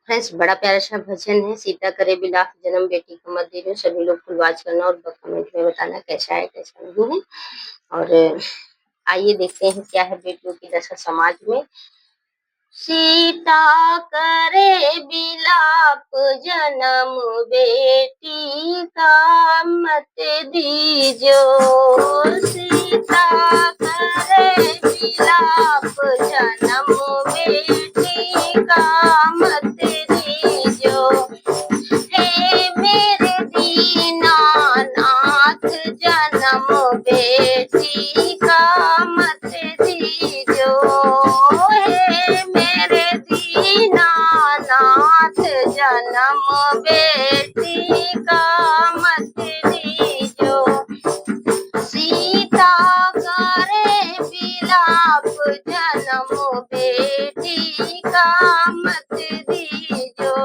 Friends बड़ा प्यारा-सा भजन है, सीता करे बिलाप जन्म बेटी को मत दीजिए। सभी लोग फुल वॉच करना और कमेंट में बताना कैसा है, कैसा नहीं है। और आइए देखते हैं क्या है बेटियों की दशा समाज में। सीता करे बिलाप जन्म बेटी का मत दीजो। सीता करे बिलाप जन्म बेटी का मत दीजो। हे मेरे दीनानाथ जन्म बेटी का मत दीजो। हे मेरे दीनानाथ जन्म बेटी का मत दीजो। सीता करे बिलाप जन्म बेटी का मत दीजो।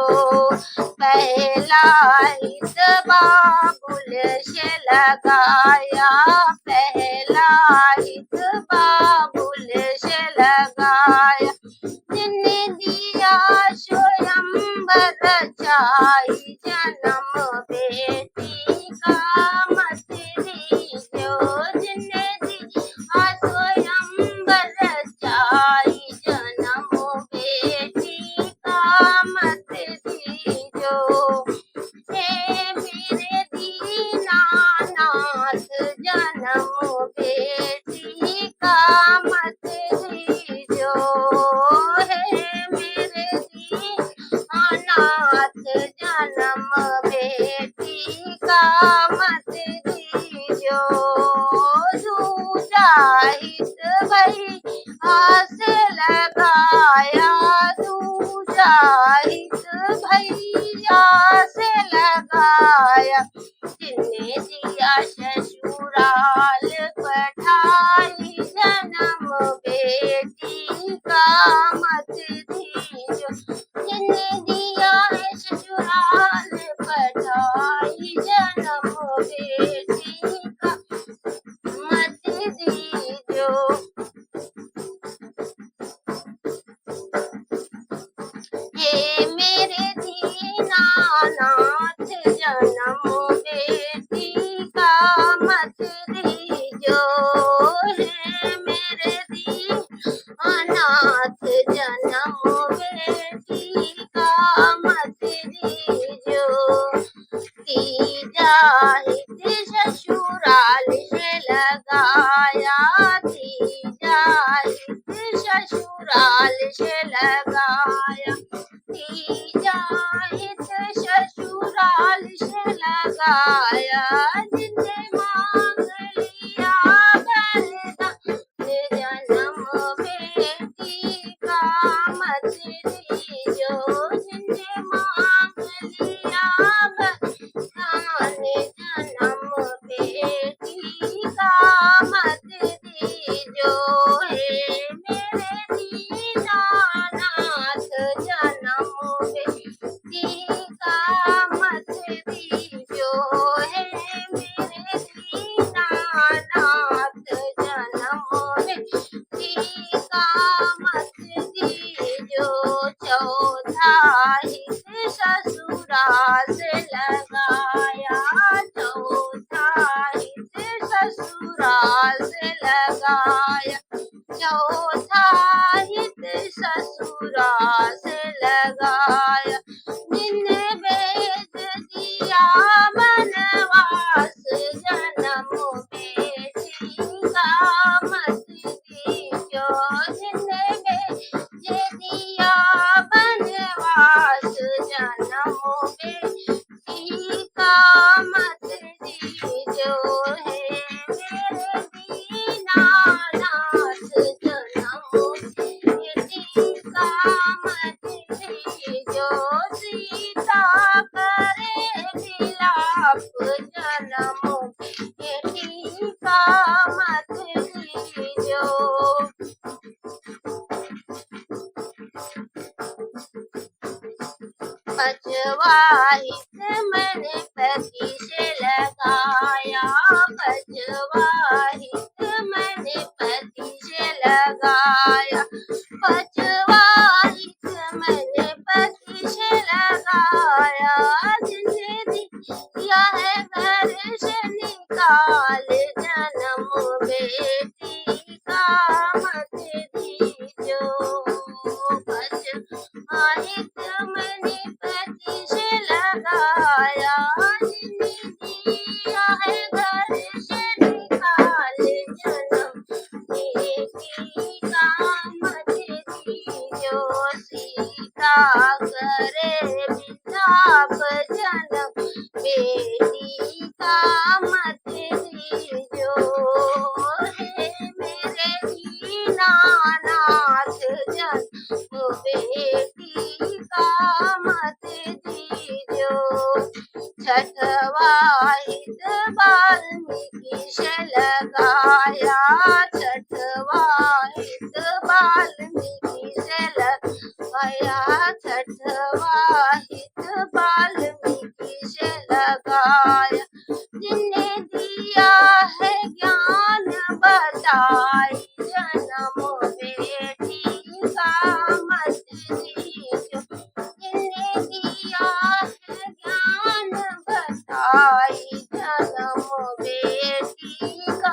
पहला हित बाबुल से लगाया, पहला हित बाबुल से लगाया। जिन्ने दिया स्वयंवर रचाई जन्म बेटी का मत दीजो। जिन्ने दिया स्वयंवर रचाई जन्म बेटी का मत दीजो। हे मेरे दीनानाथ जन्म बेटी का मत दीजो। हे मेरे दीनानाथ जन्म बेटी का मत दीजो। दूजा हित भई आस लगाया, दूजा हित भैया से लगाया। जिन्ने दिया ससुराल पठाई जन्म बेटी का मत दीजो। जिन्ने दिया ससुराल पठाई जन्म बेटी का मत दीजो। हे मेरे दीनानाथ जन्म बेटी का मत दीजो। हे मेरे दीनानाथ जन्म बेटी का मत दीजो। तीजा हित ससुराल से लगाया, तीजा हित ससुराल से लगाया। तीजा हित ससुराल से लगाया। जिन्ने मांग लिया बलिदान जन्म बेटी का मत दीजो। जिन्ने मांग लिया बलिदान जन्म बेटी का मत दीजो। हे मेरे दीनानाथ जन्म बेटी का मत दीजो। हे मेरे दीनानाथ जन्म बेटी का मत दीजो। चौथा हित ससुराल से लगाया, चौथा हित ससुराल से लगाया। चौथा हित ससुराल से लगाया। जिन्ने भेज दिया बनवास जन्म बेटी का मत दीजो। जिन्ने भेज दिया बनवास जन्म बेटी का मत दीजो। हे मेरे दीनानाथ जन्म बेटी का मत दीजो। सीता करे बिलाप जन्म बेटी का मत दीजो। पचवा हित मैंने पति से लगाया, पचवा हित मैंने पति से लगाया। पचवा हित मैंने पति से मैंने पति से लगाया, जिसने दिया है घर से निकाले जन्म बेटी का मत दीजो, सीता करे विलाप जन्म बेटी का मत दीजो। हे मेरे दीनानाथ जन्म बेटी का मत दीजो। छठवा हित वाल्मीकि से लगाया, छठवा हित वाल्मीकि से लगाया, छठवा हित वाल्मीकि से लगाया, जिन्हें दिया है ज्ञान बताई जन्म बेटी का मत दीजो। जिन्हें दिया है ज्ञान बताई जन्म बेटी का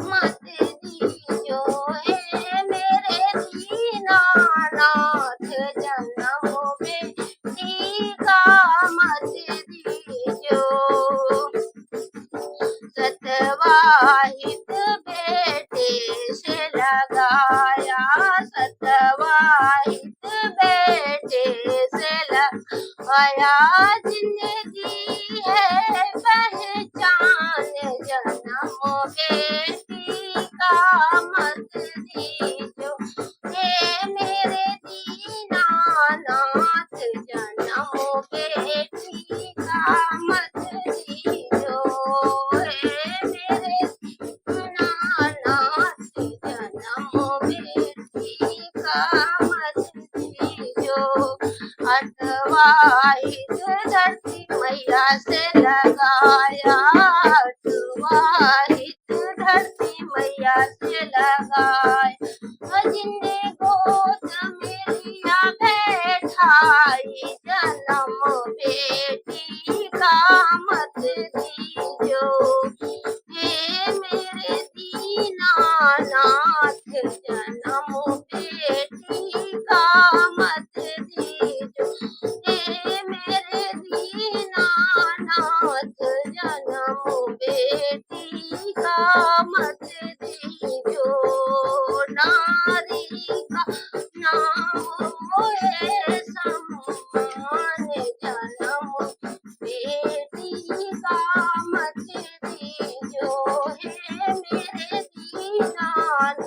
मत दीजो। हे मेरे दीनानाथ जन्म बेटी का मत दीजो। सतवा हित बेटे से लगाया, सतवा हित बेटे से लगाया, जिन्हें दी है पहचान जन्म बेटी का मत दीजो। हे मेरे दीनानाथ जन्म बेटी का मत दीजो। हे मेरे दीनानाथ जन्म बेटी का मत दीजो। अठवा हित धरती मैया से लगाया, अठवा हित धरती मैया से लगाया, जिन्हें गोद में लिया बैठाई जन्म बेटी का मत दीजो। हे मेरे दीनानाथ जन्म बेटी का मत दीजो। हे मेरे दीनानाथ जन्म बेटी का मत दीजो। नारी का नाम होए सम्मान जन्म बेटी का मत दीजो। हे मेरे दीनानाथ